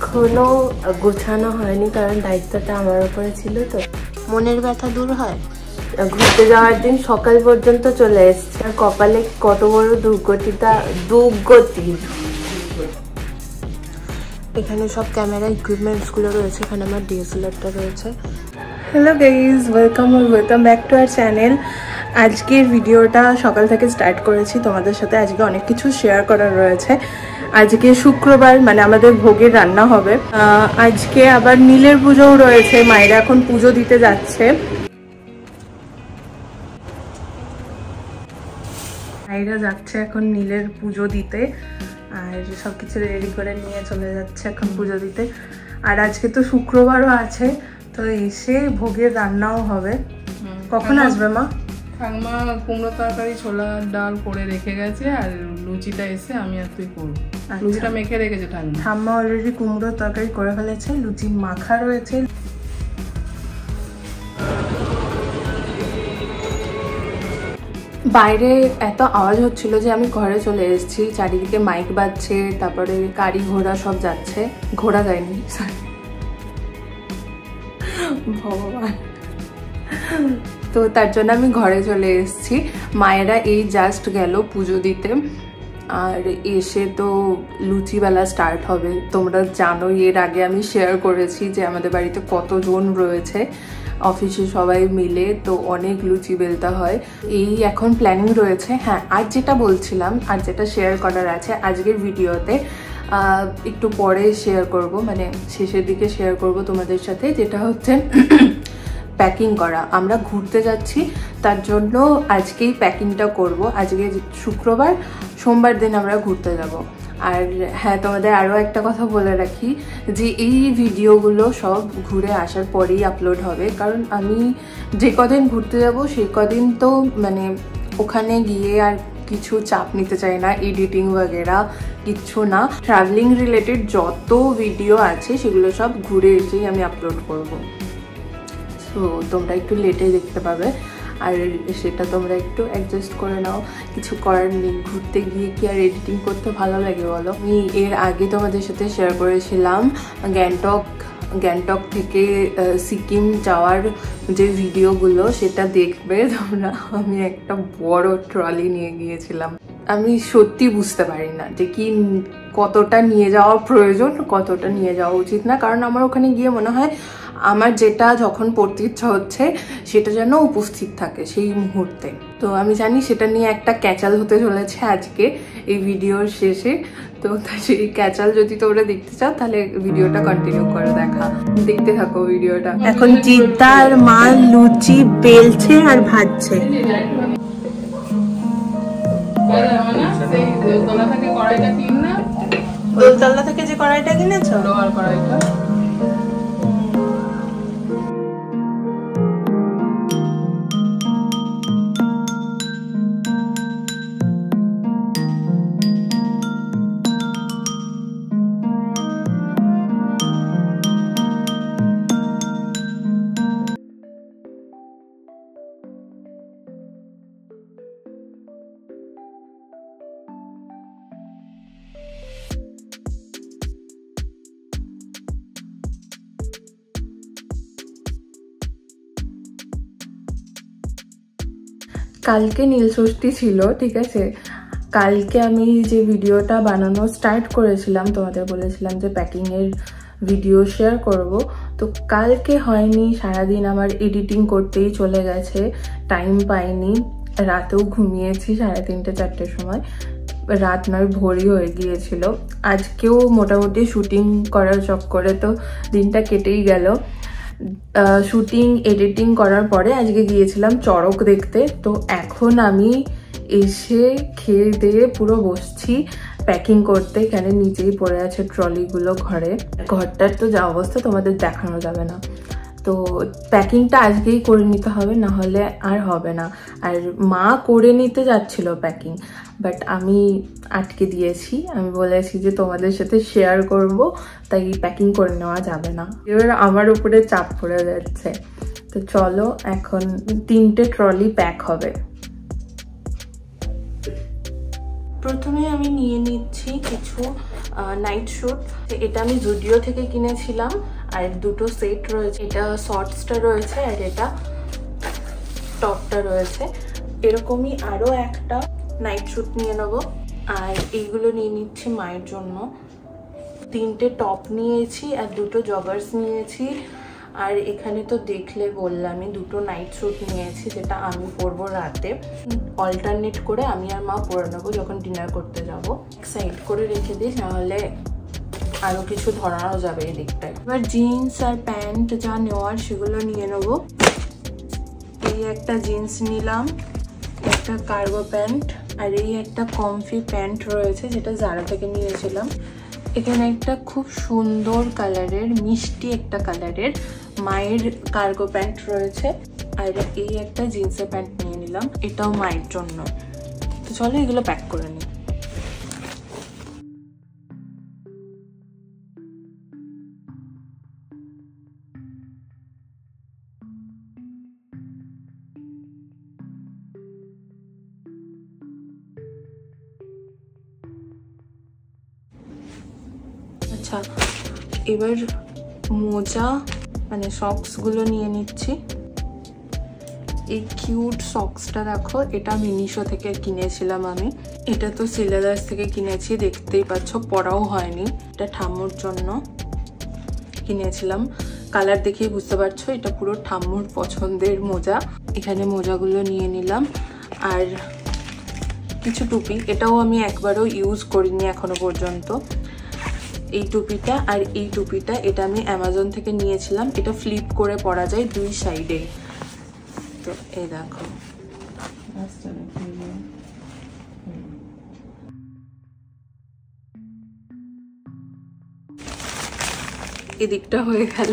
এখনো গোছানো হয়নি, কারণ দায়িত্বটা আমার উপরে ছিল। তো মনের ব্যথা দূর হয়। ঘুরতে যাওয়ার দিন সকাল পর্যন্ত চলে এসছে, আর কপালে কত বড় দুর্গতি। এখানে সব ক্যামেরা ইকুইপমেন্টসগুলো রয়েছে। এখানে আমার ডিএসএলআরটা রয়েছে। Hello guys, welcome back to our channel. আজকের ভিডিওটা সকাল থেকে স্টার্ট করেছি তোমাদের সাথে। আজকে অনেক কিছু শেয়ার করার রয়েছে। আজকে শুক্রবার, মানে আমাদের ভোগের রান্না হবে। আজকে আবার নীলের পুজোও রয়েছে। মায়েরা এখন পুজো দিতে যাচ্ছে। মায়েরা যাচ্ছে এখন নীলের পুজো দিতে, আর সব কিছু রেডি করে নিয়ে চলে যাচ্ছে এখন পুজো দিতে। আর আজকে তো শুক্রবারও আছে, তো এসে ভোগের রান্নাও হবে। কখন আসবে মা? ঠাকুমা কুমড়ো তরকারি ছোলার ডাল করে রেখে গেছে, আর লুচিটা এসে আমি আর তুই করবো। লুচিটা মেখে রেখেছে ঠাম্মা অলরেডি কুমড়ো তরকারি করে ফেলেছে, লুচি মাখা রয়েছে। বাইরে এত আওয়াজ হচ্ছিল যে আমি ঘরে চলে এসেছি। চারিদিকে মাইক বাজছে, তারপরে গাড়ি ঘোড়া সব যাচ্ছে। ঘোড়া যায়নি, ভগবান। তো তার জন্য আমি ঘরে চলে এসেছি। মায়েরা এই জাস্ট গেল পুজো দিতে, আর এসে তো লুচিবেলা স্টার্ট হবে। তোমরা জানো, এর আগে আমি শেয়ার করেছি যে আমাদের বাড়িতে কতজন রয়েছে, অফিসে সবাই মিলে তো অনেক লুচি বেলতে হয়। এই এখন প্ল্যানিং রয়েছে। হ্যাঁ, আর যেটা বলছিলাম, আর যেটা শেয়ার করার আছে আজকের ভিডিওতে, একটু পরে শেয়ার করব, মানে শেষের দিকে শেয়ার করব তোমাদের সাথে, যেটা হচ্ছে প্যাকিং করা। আমরা ঘুরতে যাচ্ছি, তার জন্য আজকেই প্যাকিংটা করব। আজকে শুক্রবার, সোমবার দিন আমরা ঘুরতে যাব। আর হ্যাঁ, তোমাদের আরও একটা কথা বলে রাখি যে এই ভিডিওগুলো সব ঘুরে আসার পরেই আপলোড হবে, কারণ আমি যে কদিন ঘুরতে যাব সেই কদিন তো মানে ওখানে গিয়ে আর কিছু চাপ নিতে চাই না, এডিটিং বগেরা কিচ্ছু না। ট্রাভেলিং রিলেটেড যত ভিডিও আছে সেগুলো সব ঘুরে এসেই আমি আপলোড করব। তো তোমরা একটু লেটে দেখতে পাবে, আর সেটা তোমরা একটু অ্যাডজাস্ট করে নাও। কিছু করার নেই, ঘুরতে গিয়ে কি আর এডিটিং করতে ভালো লাগে বলো? আমি এর আগে তোমাদের সাথে শেয়ার করেছিলাম গ্যাংটক থেকে সিকিম যাওয়ার যে ভিডিওগুলো, সেটা দেখবে তোমরা। আমি একটা বড় ট্রলি নিয়ে গিয়েছিলাম। আমি সত্যি বুঝতে পারি না যে কি কতটা নিয়ে যাওয়া প্রয়োজন, কতটা নিয়ে যাওয়া উচিত না। কারণ আমার ওখানে গিয়ে মনে হয় আমার যেটা যখন পড়তে ইচ্ছা হচ্ছে সেটা যেন উপস্থিত থাকে সেই মুহূর্তে। তো আমি জানি সেটা নিয়ে একটা ক্যাচাল হতে চলেছে আজকে এই ভিডিওর শেষে। তো সেই ক্যাচাল যদি তোমরা দেখতে চাও তাহলে ভিডিওটা কন্টিনিউ করে দেখতে থাকো ভিডিওটা। এখন জিদ্দার মা লুচি বেলছে আর ভাজছে। দোলতলা থেকে যে কড়াইটা কিনেছো, লোহার কড়াইটা। কালকে নীলষষ্ঠী ছিল, ঠিক আছে। কালকে আমি যে ভিডিওটা বানানো স্টার্ট করেছিলাম, তোমাদের বলেছিলাম যে প্যাকিংয়ের ভিডিও শেয়ার করব, তো কালকে হয়নি। সারাদিন আমার এডিটিং করতেই চলে গেছে, টাইম পাইনি। রাতেও ঘুমিয়েছি 3:30 4টের সময়, রাত নয় ভোরই হয়ে গিয়েছিল। আজকেও মোটামুটি শুটিং করার চক্করে তো দিনটা কেটেই গেল। শুটিং এডিটিং করার পরে আজকে গিয়েছিলাম চড়ক দেখতে। তো এখন আমি এসে খেয়ে দিয়ে পুরো বসছি প্যাকিং করতে। এখানে নিচেই পড়ে আছে ট্রলিগুলো ঘরে। ঘরটার তো যা অবস্থা তোমাদের দেখানো যাবে না। তো প্যাকিংটা আজকেই করে নিতে হবে, না হলে আর হবে না। আর মা করে নিতে যাচ্ছিল প্যাকিং, বাট আমি আটকে দিয়েছি। আমি বলেছি যে তোমাদের সাথে শেয়ার করব, তাই প্যাকিং করে নেওয়া যাবে না। এবার আমার উপরে চাপ পড়ে যাচ্ছে। তো চলো, এখন 3টে ট্রলি প্যাক হবে। প্রথমে আমি নিয়ে নিচ্ছি কিছু নাইট স্যুট। এটা আমি জুডিও থেকে কিনেছিলাম আর দুটো সেট রয়েছে, এটা শর্টসটা রয়েছে আর এটা টপটা রয়েছে। এরকমই আরও একটা নাইট স্যুট নিয়ে নেবো আর এইগুলো নিয়ে নিচ্ছি মায়ের জন্য। 3টে টপ নিয়েছি আর 2টো জগার্স নিয়েছি আর এখানে তো দেখলে বললামই 2টো নাইট স্যুট নিয়েছি যেটা আমি পরবো রাতে, অল্টারনেট করে আমি আর মা পরে নেবো যখন ডিনার করতে যাব। সাইড করে রেখে দিই, নাহলে আরও কিছু ধরানো যাবে এই দিকটায়। এবার জিন্স আর প্যান্ট যা নেওয়ার সেগুলো নিয়ে নেবো। এই একটা জিন্স নিলাম, একটা কার্গো প্যান্ট আর এই একটা কমফি প্যান্ট রয়েছে যেটা জারা থেকে নিয়েছিলাম। এখানে একটা খুব সুন্দর কালারের, মিষ্টি একটা কালারের মায়ের কার্গো প্যান্ট রয়েছে আর এই একটা জিন্সের প্যান্ট নিয়ে নিলাম, এটাও মায়ের জন্য। তো চলো এগুলো প্যাক করে নিই। আচ্ছা, এবার মোজা মানে সক্সগুলো নিয়ে নিচ্ছি। এই কিউট সক্সটা দেখো, এটা মিনিশো থেকে কিনেছিলাম আমি। এটা তো সিলেদার্স থেকে কিনেছি, দেখতেই পাচ্ছ, পরাও হয়নি। এটা ঠাম্মুর জন্য কিনেছিলাম, কালার দেখেই বুঝতে পারছো এটা পুরো ঠাম্মুর পছন্দের মোজা। এখানে মোজাগুলো নিয়ে নিলাম আর কিছু টুপি, এটাও আমি একবারও ইউজ করিনি এখনো পর্যন্ত। এই টুপিটা আর এই টুপিটা, এটা আমি অ্যামাজন থেকে নিয়েছিলাম। এটা ফ্লিপ করে পরা যায় 2 সাইডে। তো এই দেখো, এদিকটা হয়ে গেল।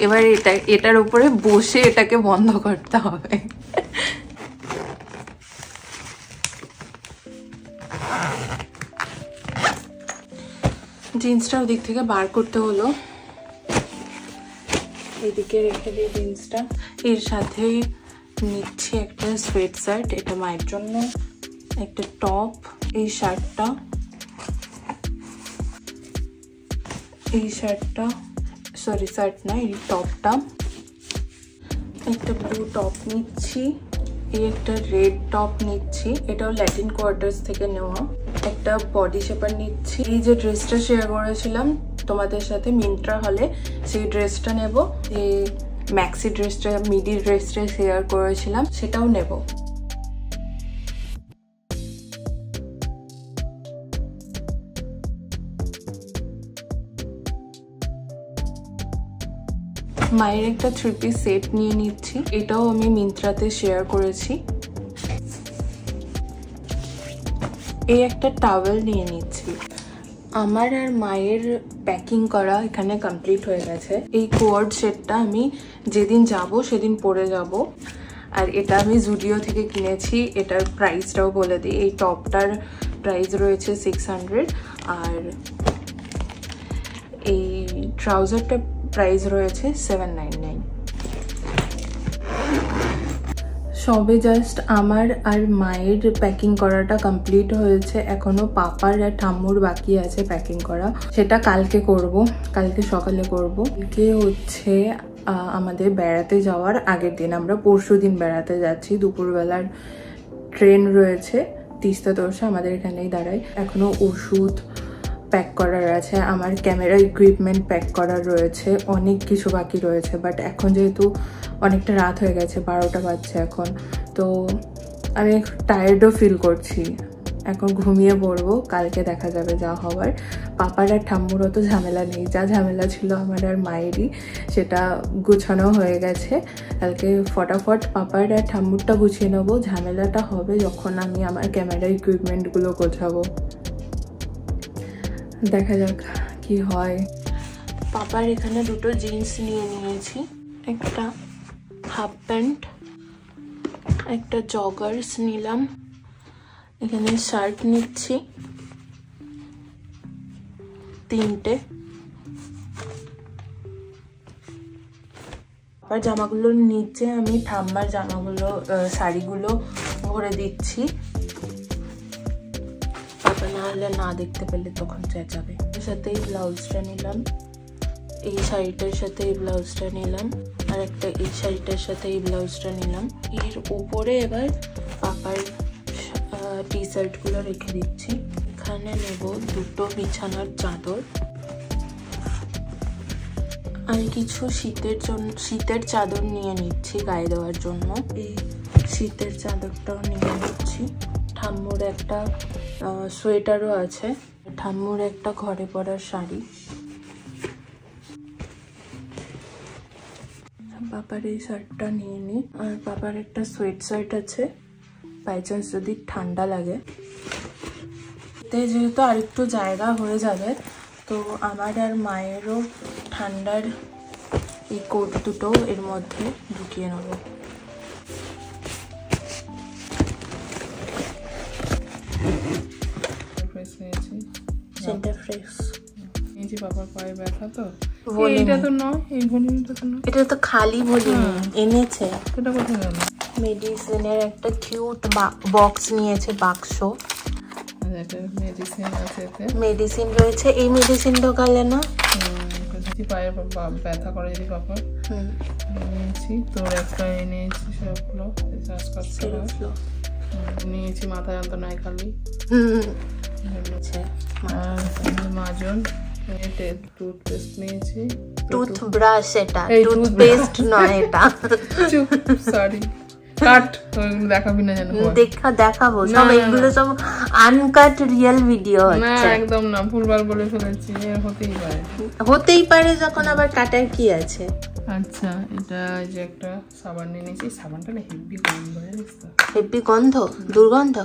এবার এটার উপরে বসে এটাকে বন্ধ করতে হবে। জিন্সটা ওদিক থেকে বার করতে হলো, এদিকে রেখে দিই জিন্সটা। এর সাথে নিচ্ছি একটা সোয়েট শার্ট, এটা মায়ের জন্য, একটা টপ, এই শার্টটা, এই শার্টটা, সরি শার্ট না, এই টপটা, একটা ব্লু টপ নিচ্ছি, এই একটা রেড টপ নিচ্ছি, এটাও ল্যাটিন কোয়ার্টার্স থেকে নেওয়া। একটা বডি শেপার নিচ্ছি। এই যে ড্রেসটা শেয়ার করেছিলাম তোমাদের সাথে মিন্ত্রা হলে, সেই ড্রেসটা নেব। এই ম্যাক্সি ড্রেসটা, মিডি ড্রেসটা শেয়ার করেছিলাম, সেটাও নেব। মায়ের একটা 3 পিস সেট নিয়ে নিচ্ছি, এটাও আমি মিন্ত্রাতে শেয়ার করেছি। এই একটা টাওয়েল নিয়ে নিচ্ছি। আমার আর মায়ের প্যাকিং করা এখানে কমপ্লিট হয়ে গেছে। এই কোয়ার্ড সেটটা আমি যেদিন যাব সেদিন পরে যাব। আর এটা আমি জুডিও থেকে কিনেছি, এটার প্রাইসটাও বলে দিই। এই টপটার প্রাইস রয়েছে 600 আর এই ট্রাউজারটার প্রাইস রয়েছে 799। সবে জাস্ট আমার আর মায়ের প্যাকিং করাটা কমপ্লিট হয়েছে, এখনো পাপার আর ঠাম্মুর বাকি আছে প্যাকিং করা, সেটা কালকে করব, কালকে সকালে করব। কালকে হচ্ছে আমাদের বেড়াতে যাওয়ার আগের দিন, আমরা পরশু দিন বেড়াতে যাচ্ছি। দুপুরবেলার ট্রেন রয়েছে তিস্তা তোরসা, আমাদের এখানেই দাঁড়ায়। এখনো ওষুধ প্যাক করার আছে, আমার ক্যামেরা ইকুইপমেন্ট প্যাক করার রয়েছে, অনেক কিছু বাকি রয়েছে। বাট এখন যেহেতু অনেকটা রাত হয়ে গেছে, 12টা বাজছে এখন, তো আমি টায়ার্ডও ফিল করছি, এখন ঘুমিয়ে পড়বো, কালকে দেখা যাবে যা হওয়ার। পাপার আর ঠাম্মুরও তো ঝামেলা নেই, যা ঝামেলা ছিল আমার আর মায়েরই, সেটা গুছানো হয়ে গেছে। কালকে ফটাফট পাপার আর ঠাম্মুরটা গুছিয়ে নেবো, ঝামেলাটা হবে যখন আমি আমার ক্যামেরা ইকুইপমেন্টগুলো গোছাবো। দেখা যাক কি হয়। পাপার এখানে 2টো জিন্স নিয়ে নিয়েছি, একটা হাফ প্যান্ট, একটা জগার্স নিলাম, এখানে শার্ট নিচ্ছি 3টে। পাপার জামাগুলোর নিচে আমি ঠাম্মার জামাগুলো, শাড়িগুলো ভরে দিচ্ছি, পাপা না হলে না দেখতে পেলে তখন চেঁচাবে। শাড়িটার সাথে এই ব্লাউজটা নিলাম, এই শাড়িটার সাথে এই ব্লাউজটা নিলাম, আর একটা এই শাড়িটার সাথে এই ব্লাউজটা নিলাম। এর উপরে এবার পাপার টি শার্টগুলো রেখে দিচ্ছি। এখানে নেব দুটো বিছানার চাদর আর কিছু শীতের চাদর নিয়ে নিচ্ছি গায়ে দেওয়ার জন্য। এই শীতের চাদরটাও নিয়ে নিচ্ছি। ঠাম্মুর একটা সোয়েটারও আছে, ঠাম্মুর একটা ঘরে পরার শাড়ি, পাপার এই শার্টটা নিয়ে নিই। আর পাপার একটা সোয়েট শার্ট আছে বাই চান্স যদি ঠান্ডা লাগে। এতে যেহেতু আরেকটু জায়গা হয়ে যাবে, তো আমার আর মায়েরও ঠান্ডার এই কোট দুটো এর মধ্যে ঢুকিয়ে নেব। সেন্টার ফ্রেশ নিয়েছি। বাবার পায়ে ব্যথা তো, এইটা তো নয়, এই ভলিউমটা তো নয়, এটা তো খালি ভলিউম এনেছে। এটা কোথায় গেল? মেডিসিনের একটা কিউট বক্স নিয়েছে, বাক্স। মেডিসিন আছে, মেডিসিন রয়েছে। এই মেডিসিন ঢোকালে না পায়ে ব্যথা করে যদি বাবা নিয়েছি। তোর একটা নিয়েছি সবগুলো নিয়েছি, মাথা যন্ত্রণায় খালি। আর মাজন টুথপেস্ট নিয়েছি, টুথব্রাশ, এটা টুথপেস্ট নয়, এটা সরি কাট। দেখাবি না জানো? দেখাবো সব, এগুলো সব আনকাট রিয়েল ভিডিও হচ্ছে। না একদম না, ভুলভাল বলে ফেলেছি। হতেই পারে যখন, আবার কাটার কি আছে। আচ্ছা, এটা যে একটা সাবান নিয়ে নিয়েছি। সাবানটা না হেভি গন্ধ, জানিস তো? হেভি গন্ধ, দুর্গন্ধ।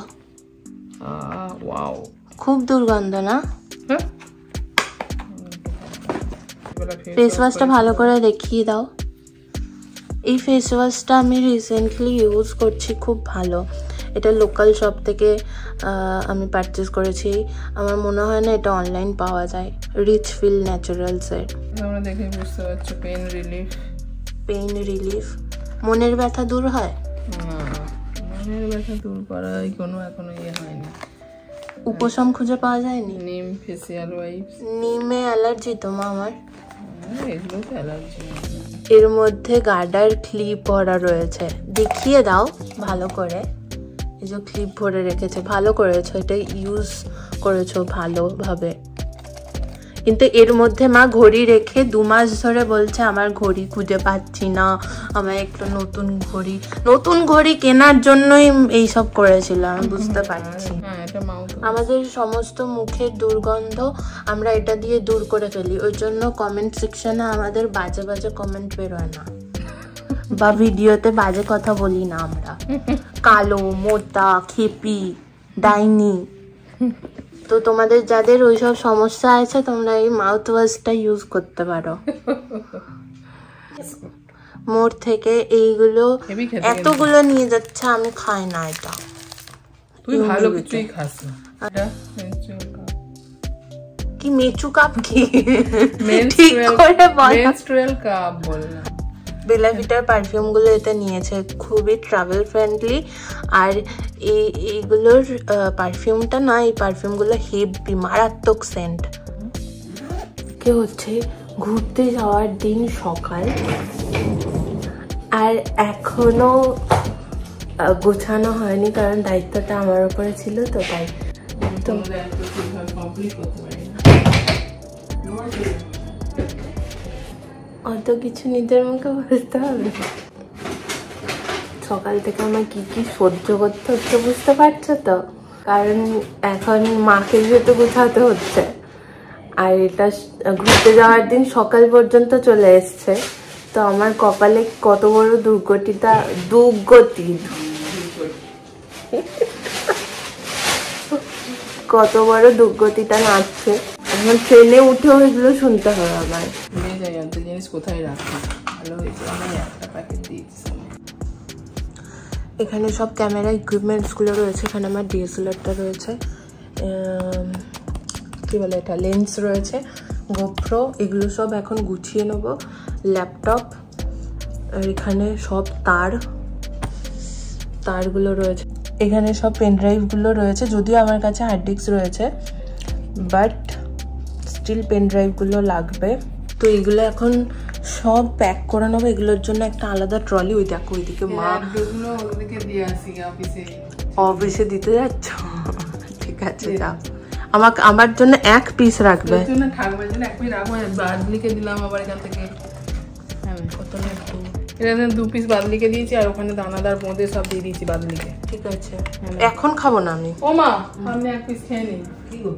ওয়াও, খুব দুর্গন্ধ না? ফেস ওয়াশটা ভালো করে দেখিয়ে দাও। এই ফেস ওয়াশটা আমি রিসেন্টলি ইউজ করছি, খুব ভালো। এটা লোকাল শপ থেকে আমি পারচেস করেছি। আমার মনে হয় না এটা অনলাইন পাওয়া যায়। রিচ ফিল ন্যাচারালসের। তোমরা দেখে বুঝতে পারছো, পেইন রিলিফ। পেইন রিলিফ, মনের ব্যথা দূর হয়? না, মনের ব্যথা দূর করার কোনো এখনো হয়নি। উপশম খুঁজে পাওয়া যায়নি? নিম ফেসিয়াল ওয়াইপস। নিমে অ্যালার্জি তো মা আমার। এগুলো তো অ্যালার্জি। এর মধ্যে গার্ডার ক্লিপ ভরা রয়েছে, দেখিয়ে দাও ভালো করে। এই যে ক্লিপ ভরে রেখেছে, ভালো করেছো, এটা ইউজ করেছো ভালোভাবে। কিন্তু এর মধ্যে মা ঘড়ি রেখে 2 মাস ধরে বলছে আমার ঘড়ি খুঁজে পাচ্ছি না, আমার একটু নতুন ঘড়ি কেনার জন্যই এইসব করেছিল। আমি বুঝতে পারছি। আমাদের সমস্ত মুখের দুর্গন্ধ আমরা এটা দিয়ে দূর করে ফেলি, ওই জন্য কমেন্ট সেকশনে আমাদের বাজে বাজে কমেন্ট বেরোয় না, বা ভিডিওতে বাজে কথা বলি না আমরা। কালো, মোটা, খেপি, ডাইনি। তো তোমাদের যাদের ওইসব সমস্যা আছে, তোমরা এই মাউথ ওয়াশটা ইউজ করতে পারো। মোর থেকে এইগুলো এতগুলো নিয়ে যাচ্ছে, আমি খাই না এটা। তুই ভালো কিছুই খাস না। কি মেচু কাপ? কি ঠিক করে বল। মেনস্ট্রুয়াল কাপ বল না। বেলা ভিটার পারফিউমগুলো এতে নিয়েছে, খুবই ট্রাভেল ফ্রেন্ডলি। আর এইগুলোর পারফিউমটা না, এই পারফিউমগুলো হেভি মারাত্মক সেন্ট। কে হচ্ছে ঘুরতে যাওয়ার দিন সকাল, আর এখনো গোছানো হয়নি, কারণ দায়িত্বটা আমার উপরে ছিল, তো তাই তো অত কিছু নিজের মুখে বুঝতে হবে। সকাল থেকে আমার কি কি সহ্য করতে হচ্ছে বুঝতে পারছো তো, কারণ এখন মাকে যেহেতু গোছাতে হচ্ছে, আর এটা ঘুরতে যাওয়ার দিন সকাল পর্যন্ত চলে এসছে। তো আমার কপালে কত বড় দুর্গতি কত বড় দুর্গতিটা নাচছে। এখন ট্রেনে উঠেও এগুলো শুনতে হবে আমার। জিনিস কোথায় রাখি, ভালো হয়েছে আমি একটা প্যাকেট দিয়েছি। এখানে সব ক্যামেরা ইকুইপমেন্টসগুলো রয়েছে। এখানে আমার ডিএসএলআরটা রয়েছে, কী বলে এটা, লেন্স রয়েছে, গোপ্রো, এগুলো সব এখন গুছিয়ে নেব। ল্যাপটপ, আর এখানে সব তারগুলো রয়েছে। এখানে সব পেন ড্রাইভগুলো রয়েছে, যদিও আমার কাছে হার্ড ডিস্ক রয়েছে, বাট স্টিল পেন ড্রাইভগুলো লাগবে। তো এগুলো এখন সব প্যাক করে নেবো। এগুলোর জন্য একটা আলাদা ট্রলি, ওই দেখো ওইদিকে মা অফিসে দিতে যাচ্ছ। ঠিক আছে যাও, আমার জন্য 1 পিস রাখবে। বাদলিকে দিলাম আবার এখান থেকে কত না, এখানে 2 পিস বাদলিকে দিয়েছি আর ওখানে দানাদার বোঁদে সব দিয়ে দিয়েছি বাদলিকে। ঠিক আছে, এখন খাবো না আমি। ও মা আপনি 1 পিস খেয়ে নিন। কি গো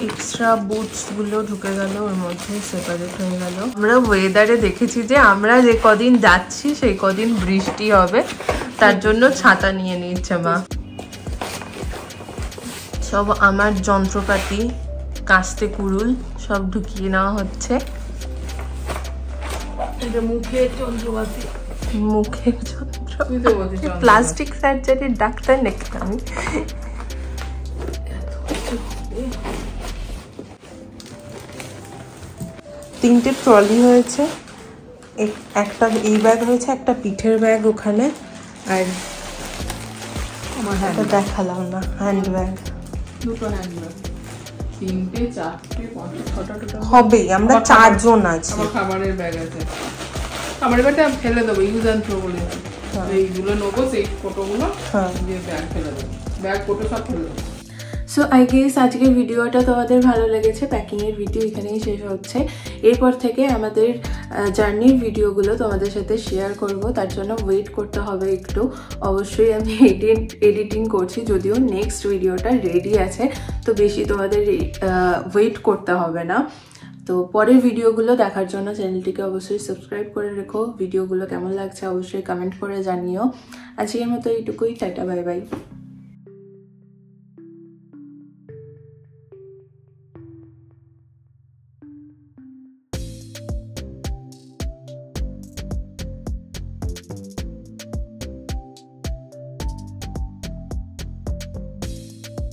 এক্সট্রা বুটস গুলো ঢুকে গেল ওর মধ্যে, সেপারেট হয়ে গেল। আমরা ওয়েদারে দেখেছি যে আমরা যে কদিন যাচ্ছি সেই কদিন বৃষ্টি হবে, তার জন্য ছাতা নিয়ে নিচ্ছে মা। সব আমার যন্ত্রপাতি, কাস্তে কুড়ুল সব ঢুকিয়ে নেওয়া হচ্ছে। এটা মুখের যন্ত্রপাতি, মুখের যন্ত্র, প্লাস্টিক সার্জারির ডাক্তার নাকি আমি? 3টে ট্রলি হয়েছে, একটা এই ব্যাগ হয়েছে, একটা পিঠের ব্যাগ ওখানে, আর আমার দেখালাম না হ্যান্ড ব্যাগ। 2টো হ্যান্ড ব্যাগ, 3টে 4টে 5টা হবে। আমরা 4 জন আছি। আমার খাবারের ব্যাগ আছে, খাবারের ব্যাগটা ফেলে দেবো, ইউজ অ্যান্ড থ্রো বলে এইগুলো নেবো, সেই ফটোগুলো দিয়ে ব্যাগ ফেলে দেবো, ব্যাগ ফটো সব ফেলে দেবো। সো আই গেস আজকের ভিডিওটা তোমাদের ভালো লেগেছে। প্যাকিংয়ের ভিডিও এখানেই শেষ হচ্ছে। এরপর থেকে আমাদের জার্নির ভিডিওগুলো তোমাদের সাথে শেয়ার করব, তার জন্য ওয়েট করতে হবে একটু। অবশ্যই আমি এডিটিং করছি, যদিও নেক্সট ভিডিওটা রেডি আছে, তো বেশি তোমাদের ওয়েট করতে হবে না। তো পরের ভিডিওগুলো দেখার জন্য চ্যানেলটিকে অবশ্যই সাবস্ক্রাইব করে রেখো। ভিডিওগুলো কেমন লাগছে অবশ্যই কমেন্ট করে জানিও। আজকের মতো এইটুকুই, টাটা বাই বাই।